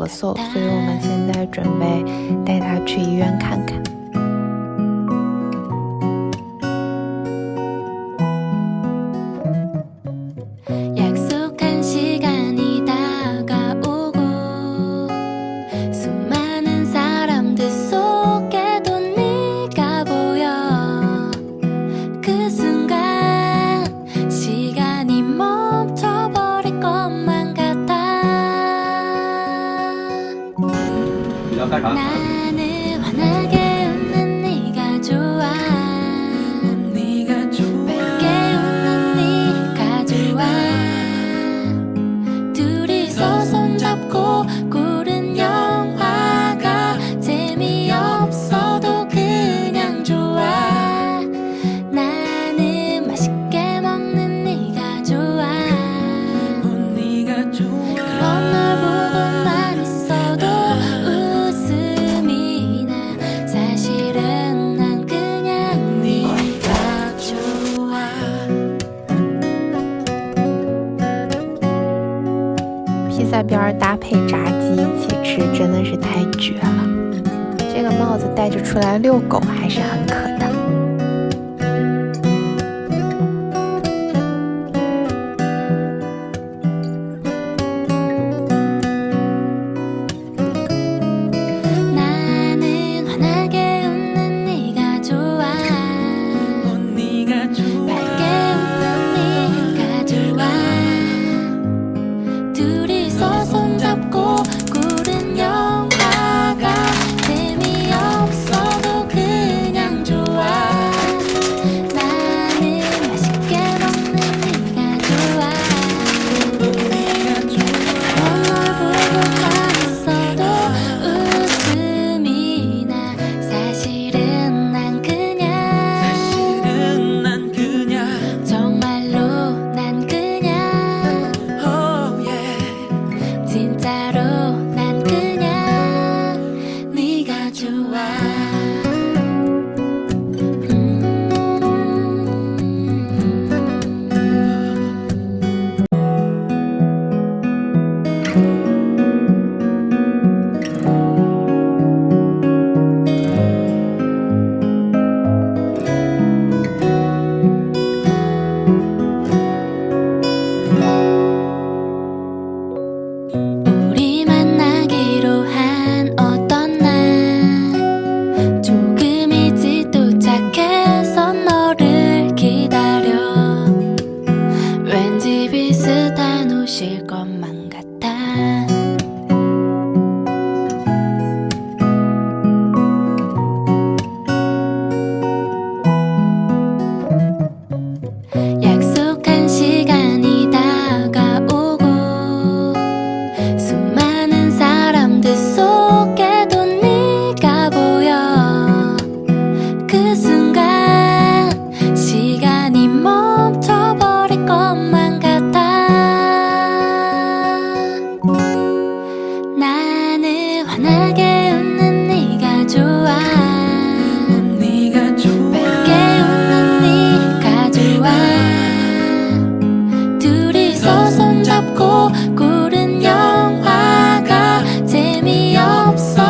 咳嗽，所以我们现在准备带他去医院看看。나는 환하게 웃는 네가 좋아 밝게 웃는 네가 좋아 둘이서 손잡고 고른 영화가 재미없어도 그냥 좋아 나는 맛있게 먹는 네가 좋아 그런 널 보고만 있어도披萨边搭配炸鸡一起吃真的是太绝了，这个帽子戴着出来遛狗还是很可的。쉴 것만 같아 약속한 시간이 다가오고 수많은 사람들 속에도 네가 보여 그 순간 시간이 멈춰버릴 것만 같아 나는 환하게 웃는 네가 좋아 밝게 웃는 네가 좋아 둘이서 손잡고 고른 영화가 재미없어